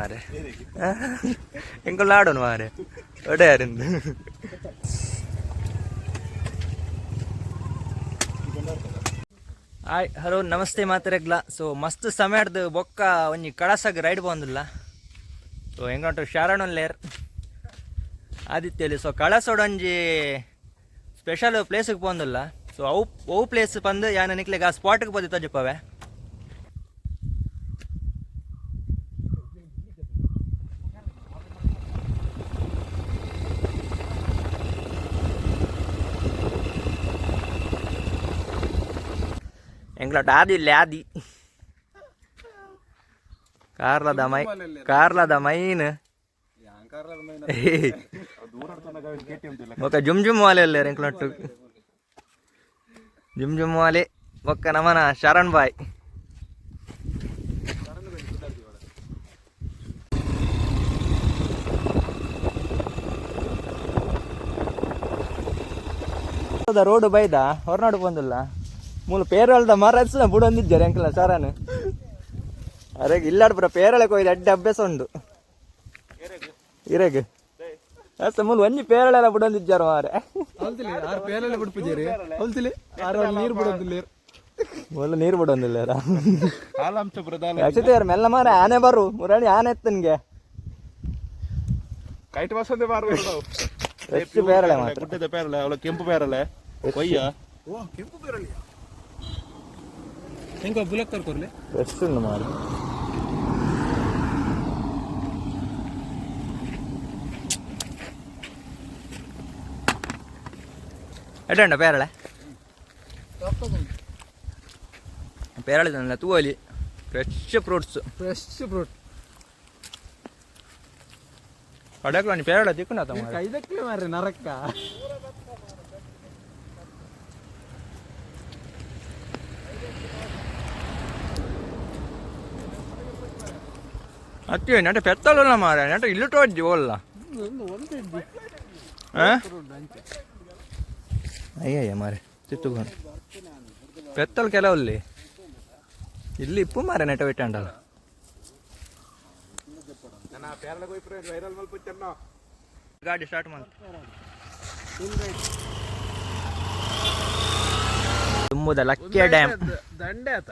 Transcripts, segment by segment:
ಮಾರೆ ಎಂಕೊಲ್ಲ ಆಡೋನು ಮಾರೆ ಒಡೆಯಾರಿಂದ hi hello ನಮಸ್ತೆ ಮಾತಾರೆಗ್ಲ ಸೊ ಮಸ್ತ್ ಸಮಯದ ಬೊಕ್ಕ ಒಂಜಿ ಕಳಸಾಗ ರೈಡ್ ಬಂದಿಲ್ಲ ಸೊ ಹೆಂಗಂಟು ಶಾರಣಲ್ಲೇರ್ ಆದಿತ್ಯಲ್ಲಿ ಸೊ ಕಳಸೋಡೊಂಜಿ ಸ್ಪೆಷಲ್ ಪ್ಲೇಸಿಗೆ ಬಂದಿಲ್ಲ ಸೊ ಅವು ಪ್ಲೇಸ್ ಬಂದು ಯಾನ ನಿಕ್ಲಿಗೆ ಆ ಸ್ಪಾಟಿಗೆ ಬಂದಿತ್ತು ಜಪ್ಪವೆ ಎಂಗ್ಲಟ್ ಆದಿ ಕಾರ್ಲದ ಮೈನ್ ఒక జుమ్ వాలే వెళ్ళారు ఇంకనట్టు జుమ్ వాలే ఒక్క నమన శరణ్ బాయ్ ರೋಡ್ ಬೈದ ಹೊರನಾಡು ಬಂದಿಲ್ಲ ಮೂಲ ಪೇರಳದ ಮರ ಬುಡೊಂದಿದ್ದಾರೆ ಅಂಕಲ ಶರಣ್ ಅರೆ ಇಲ್ಲಾಡ್ ಪುರ ಪೇರಳೆ ಕೊಯ್ದು ಅಡ್ಡ ಅಭ್ಯಾಸ ಉಂಡು ಇರೆಗ್ ಅಷ್ಟ ಮೂಲ ಒಂಜಿ ಪೇರಳೆಲ್ಲ ಬಿಡೊಂದಿದ್ದಾರೆ ಮಾರೆ ನೀರು ಬಿಡೊಂದಿಲ್ಲ ಅಕ್ಷತೆ ಮೆಲ್ಲ ಮಾರೆ ಆನೆ ಬರು ಮುರಾಣಿ ಆನೆ ಎತ್ತನ್ಗೆ ಎಷ್ಟು ಪೇರಳೆ ಮಾತ್ರ ಪೇರಳೆ ಅವಳ ಕೆಂಪು ಪೇರಳೆ ಕೊಯ್ಯ ಕೆಂಪು ಪೇರಳೆ ಹೆಂಗ ಬುಲಕ್ ಕರ್ಕೊರ್ಲಿ ಎಷ್ಟು ಮಾರೆ എട്ടുണ്ടോ പേരളെ പേരള തന്നില്ല തൂവലി ഫ്രഷ് ഫ്രൂട്ട്സ് കടകളാണ് പേരള തിക്കണ ഇതൊക്കെ മാറി നറക്ക ಅತ್ತಿ ನೆಂಟ ಪೆತ್ತಲ್ಲ ಮಾರ ನೆಂಟ ಇಲ್ಲಿಟ್ಟು ಹೋದ್ದಿ ಹೋಲ್ಲ ಅಯ್ಯಯ್ಯ ಮಾರೆ ತಿತ್ತುಕೊಂಡು ಪೆತ್ತಲ್ ಕೆಲವಲ್ಲಿ ಇಲ್ಲಿ ಇಪ್ಪು ಮಾರೆ ನೆಟ ಬಿಟ್ಟಂಡಲ್ಲ ಗಾಡಿ ಸ್ಟಾರ್ಟ್ ಮಾಡಿ ತುಂಬುದ ಲಕ್ಕೆ ಡ್ಯಾಮ್ ದಂಡೆ ಆತ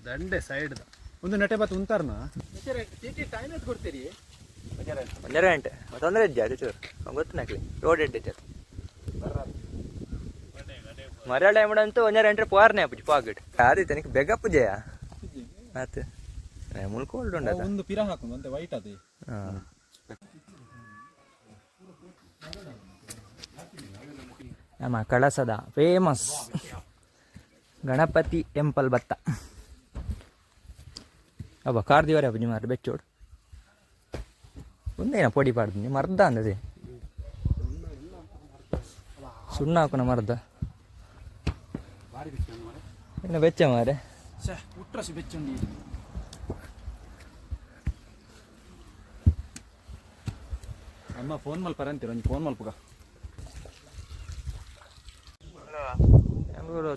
ದಂಡೆ ಸೈಡ್ ಒಂದು ನೆಟೆ ಬತ್ ಉಂತಾರ್ನ ಕೊಡ್ತೀರಿ ಒಂದರ ಗಂಟೆ ತೊಂದರೆ ಇದ್ಯಾ ಚೂರು ಗೊತ್ತು ನಕ್ಲಿ ರೋಡ್ ಇಟ್ಟಿದ್ದೆ ಮರಾಳ ಎಂಬುದಂತೂ ಒಂದರ ಗಂಟೆ ಪೋರ್ನೆ ಅಪ್ಪಿ ಪಾಕೆಟ್ ಆದಿತ್ತು ನಿಕ್ ಬೆಗಪ್ಪು ಜಯ ಆತು ಮುಳ್ಕೊಂಡು ಉಂಡ ಒಂದು ಪಿರ ಹಾಕೊಂಡು ಅಂತೆ ವೈಟ್ ಅದೇ ನಮ್ಮ ಕಳಸದ ಫೇಮಸ್ ಗಣಪತಿ ಟೆಂಪಲ್ ಬತ್ತ ಅಬ್ಬ ಕಾರ್ದಿವರೆ ಅಪ್ಪ ನಿಮ್ಮ ಬೆಚ್ಚೋಡು ಒಂದೇನ ಪೊಡಿ ಪಾಡ್ದು ಮರ್ದ ಅಂದದೆ ಸುಣ್ಣ ಹಾಕೋಣ ಮರ್ದ ಇನ್ನು ಬೆಚ್ಚ ಮಾರೆ ಉಟ್ರಸಿ ಬೆಚ್ಚುಂಡಿ ಅಮ್ಮ ಫೋನ್ ಮಲ್ಪರ ಅಂತೀರ ಒಂದು ಫೋನ್ ಮಲ್ಪಗ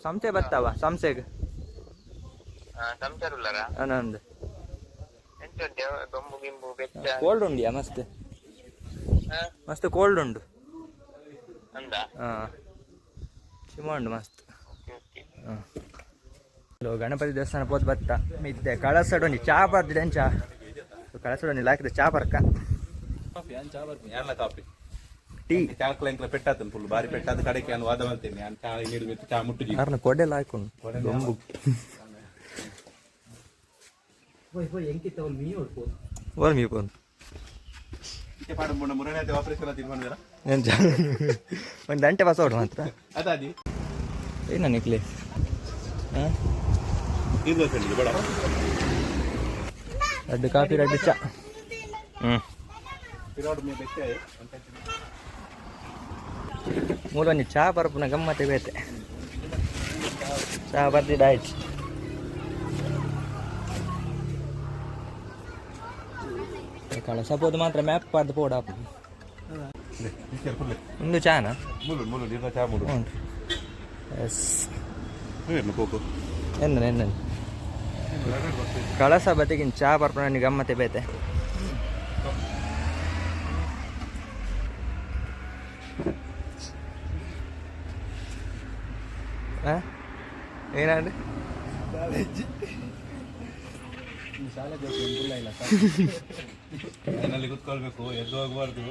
ಸಂಸೆ ಬರ್ತಾವ ಸಂಸೆಗೆ ನಂದು ಕೋಲ್ಡ್ ಉಂಡಿಯಾ ಮಸ್ತ್ ಮಸ್ತ್ ಕೋಲ್ಡ್ ಉಂಡು ಶಿವ ಉಂಡು ಮಸ್ತ್ ಗಣಪತಿ ದೇವಸ್ಥಾನ ಪೋತ್ ಬತ್ತ ಮಿತ್ತೆ ಕಳಸಡೊಂಡಿ ಚಾ ಬರ್ದಿದೆ ಚಾ ಕಳಸಡೊಂಡಿ ಹಾಕಿದ ಚಾ ಬರ್ಕ ಟೀ ಚಾಕ್ಲ ಪೆಟ್ಟಾತನ್ ಫುಲ್ ಬಾರಿ ಪೆಟ್ಟಾದ ಕಡೆಗೆ ನಾನು ವಾದ ಮಾಡ್ತೇನೆ ನಾನು ಚಾ ನೀರು ಬಿಟ್ಟು ಚಾ ಮುಟ್ಟು ಯಾರನ್ನ ಕೊಡೆಲ್ಲ ಹಾಕೊಂಡು ಬೊಂಬು ಓಲ್ ಮೀ ಪೋನ್ ಒಂದು ಗಂಟೆ ಬಸ್ ಹೊಡು ಮಾತ್ರ ಏನ ನಿಕ್ಲಿ ರೆಡ್ ಕಾಫಿ ರೆಡ್ ಚಾ ಮೂಲೊಂದು ಚಾ ಬರ್ಪುನ ಗಮ್ಮತ್ತೆ ಬೇತೆ ಚಾ ಬರ್ದಿದ್ದಾಯ್ತು ಕಳಸಬೋದು ಮಾತ್ರ ಮ್ಯಾಪ್ ಪಾಡ್ದು ಪೋಡ ಒಂದು ಚಾನಾ ಎಸ್ ಎನ್ನ ಕಳಸ ಬತ್ತಿಗಿನ ಚಾ ಬರ್ಪುನ ಗಮ್ಮತ್ತೆ ಬೇತೆ ಏನಂದ್ರೆ ಶಾಲೆ ಮನೆಯಲ್ಲಿ ಕೂತ್ಕೊಳ್ಬೇಕು, ಎದ್ದು ಹೋಗ್ಬಾರ್ದು.